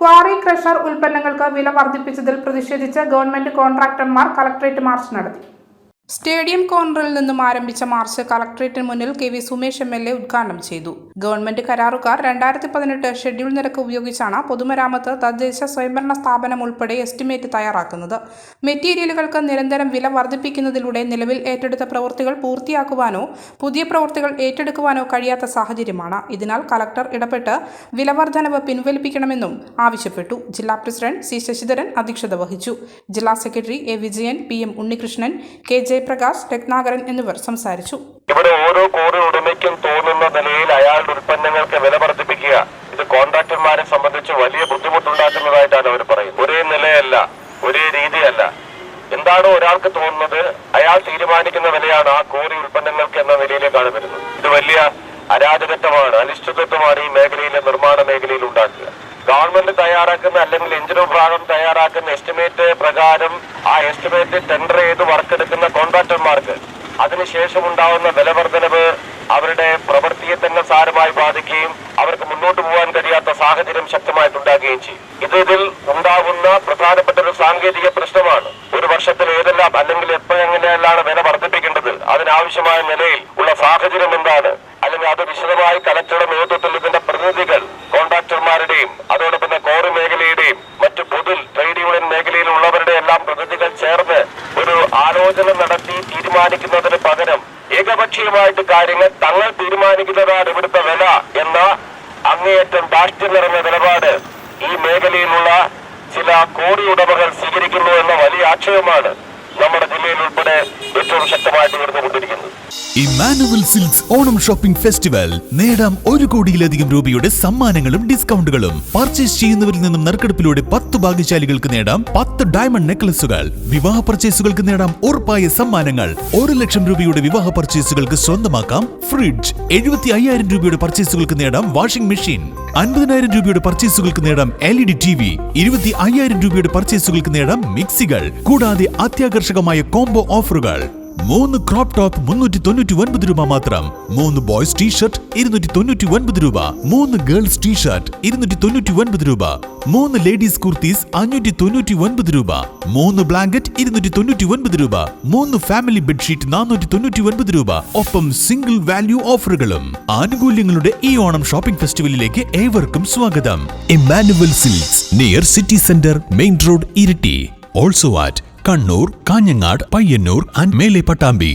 Quarry crusher ഉൽപ്പന്നങ്ങൾക്ക് വില വർദ്ധിപ്പിച്ചതിൽ പ്രതിഷേധിച്ച് ഗവൺമെന്റ് കോൺട്രാക്ടർമാർ കളക്ടറേറ്റ് മാർച്ച് നടത്തി. സ്റ്റേഡിയം കോർണറിൽ നിന്നും ആരംഭിച്ച മാർച്ച് കളക്ടറേറ്റിന് മുന്നിൽ KV സുമേഷ് MLA ഉദ്ഘാടനം ചെയ്തു. ഗവൺമെന്റ് കരാറുകാർ 2018 ഷെഡ്യൂൾ നിരക്ക് ഉപയോഗിച്ചാണ് പൊതുമരാമത്ത്, തദ്ദേശ സ്വയംഭരണ സ്ഥാപനം ഉൾപ്പെടെ എസ്റ്റിമേറ്റ് തയ്യാറാക്കുന്നത്. മെറ്റീരിയലുകൾക്ക് നിരന്തരം വില വർദ്ധിപ്പിക്കുന്നതിലൂടെ നിലവിൽ ഏറ്റെടുത്ത പ്രവൃത്തികൾ പൂർത്തിയാക്കുവാനോ പുതിയ പ്രവൃത്തികൾ ഏറ്റെടുക്കുവാനോ കഴിയാത്ത സാഹചര്യമാണ്. ഇതിനാൽ കളക്ടർ ഇടപെട്ട് വിലവർദ്ധനവ് പിൻവലിപ്പിക്കണമെന്നും ആവശ്യപ്പെട്ടു. ജില്ലാ പ്രസിഡന്റ് C. ശശിധരൻ അധ്യക്ഷത വഹിച്ചു. ജില്ലാ secretary A. Vijayan, PM Unnikrishnan, K. Jayaprakash, Ratnakaran എന്നിവർ സംസാരിച്ചു. ഇവിടെ ഓരോ കോറി ഉടമയ്ക്കും തോന്നുന്ന നിലയിൽ അയാളുടെ ഉൽപ്പന്നങ്ങൾക്ക് വില വർദ്ധിപ്പിക്കുക ഇത് കോൺട്രാക്ടർമാരെ സംബന്ധിച്ച് വലിയ ബുദ്ധിമുട്ടുണ്ടാക്കുന്നതായിട്ടാണ് അവർ പറയുന്നത്. ഒരേ നിലയല്ല, ഒരേ രീതിയല്ല. എന്താണോ ഒരാൾക്ക് തോന്നുന്നത് അയാൾ തീരുമാനിക്കുന്ന വിലയാണ് ആ കോറി ഉൽപ്പന്നങ്ങൾക്ക് എന്ന നിലയിലേക്കാണ് വരുന്നത്. ഇത് വലിയ അരാജകത്വമാണ്, അനിശ്ചിതത്വമാണ് ഈ മേഖലയിലെ നിർമ്മാണ മേഖലയിൽ ഉണ്ടാക്കുക. ഗവൺമെന്റ് തയ്യാറാക്കുന്ന അല്ലെങ്കിൽ എഞ്ചിനീയർ വിഭാഗം തയ്യാറാക്കുന്ന എസ്റ്റിമേറ്റ് പ്രകാരം ആ എസ്റ്റിമേറ്റ് ടെൻഡർ ചെയ്ത് വർക്കെടുക്കുന്ന കോൺട്രാക്ടർമാർക്ക് അതിനുശേഷം ഉണ്ടാവുന്ന വിലവർദ്ധനവ് അവരുടെ പ്രവൃത്തിയെ തന്നെ സാരമായി ബാധിക്കുകയും അവർക്ക് മുന്നോട്ട് പോകാൻ കഴിയാത്ത സാഹചര്യം ശക്തമായിട്ടുണ്ടാകുകയും ചെയ്യും. ഇതിൽ ഉണ്ടാകുന്ന പ്രധാനപ്പെട്ട ഒരു സാങ്കേതിക പ്രശ്നമാണ്. ഒരു വർഷത്തിൽ ഏതെല്ലാം അല്ലെങ്കിൽ എപ്പോഴെങ്ങനെയെല്ലാം വില വർദ്ധിപ്പിക്കേണ്ടത്, അതിനാവശ്യമായ നിലയിൽ ഉള്ള സാഹചര്യം എന്താണ്, അല്ലെങ്കിൽ അത് വിശദമായി കലക്ടറുടെ നേതൃത്വത്തിൽ ഇതിന്റെ പ്രതിനിധികൾ കോൺട്രാക്ടർമാരുടെയും അതോടൊപ്പം കോറി മേഖലയുടെയും മറ്റു പൊതു ട്രേഡ് യൂണിയൻ മേഖലയിലുള്ളവരുടെ എല്ലാം പ്രതിനിധികൾ ചേർന്ന് ഒരു ആലോചന നടത്തി തീരുമാനിക്കുന്നതിന് പകരം ഏകപക്ഷീയമായിട്ട് കാര്യങ്ങൾ തങ്ങൾ തീരുമാനിക്കുന്നതാണ് ഇവിടുത്തെ വില എന്ന അങ്ങേയറ്റം ധാർഷ്ട്യം നിറഞ്ഞ നിലപാട് ഈ മേഖലയിലുള്ള ചില കോറി ഉടമകൾ സ്വീകരിക്കുന്നു എന്ന വലിയ ആക്ഷേപമാണ് നമ്മുടെ ജില്ലയിൽ ഉൾപ്പെടെ ഏറ്റവും ശക്തമായിട്ട് ഉയർന്നുകൊണ്ടിരിക്കുന്നത്. Emmanuel Silks Onam shopping festival. നേടാം 1 കോടിയിലധികം രൂപയുടെ സമ്മാനങ്ങളും ഡിസ്കൗണ്ടുകളും. പർച്ചേസ് ചെയ്യുന്നവരിൽ നിന്നും നറുക്കെടുപ്പിലൂടെ 10 ഭാഗ്യശാലികൾക്ക് നേടാം 10 ഡയമണ്ട് നെക്ലസുകൾ. വിവാഹ പർച്ചേസുകൾക്ക് നേടാം ഉറപ്പായ സമ്മാനങ്ങൾ. 1 ലക്ഷം രൂപയുടെ വിവാഹ പർച്ചേസുകൾക്ക് സ്വന്തമാക്കാം ഫ്രിഡ്ജ്. 75,000 രൂപയുടെ പർച്ചേസുകൾക്ക് നേടാം വാഷിംഗ് മെഷീൻ. 50,000 രൂപയുടെ പർച്ചേസുകൾക്ക് നേടാം LED TV. 25,000 രൂപയുടെ പർച്ചേസുകൾക്ക് നേടാം മിക്സികൾ. കൂടാതെ അത്യാകർഷകമായ കോംബോ ഓഫറുകൾ. 3 ക്രോപ്പ് ടോപ്പ് 399 രൂപ മാത്രം. 3 ബോയ്സ് ടീഷർട്ട് 299 രൂപ. 3 ഗേൾസ് ടീഷർട്ട് 299 രൂപ. 3 ലേഡീസ് കുർത്തീസ് 599 രൂപ. 3 ബ്ലാങ്കറ്റ് 299 രൂപ. 3 ഫാമിലി ബെഡ്ഷീറ്റ് 499 രൂപ. ഒപ്പം സിംഗിൾ വാല്യൂ ഓഫറുകളും. ആനുകൂല്യങ്ങളുടെ ഈ ഓണം ഷോപ്പിംഗ് ഫെസ്റ്റിവലിലേക്ക് ഏവർക്കും സ്വാഗതം. Emmanuel silks, near city centre, main road, Iritty. Also at Kannur, Kanhangad, Payyanur and മേലെ പട്ടാമ്പി.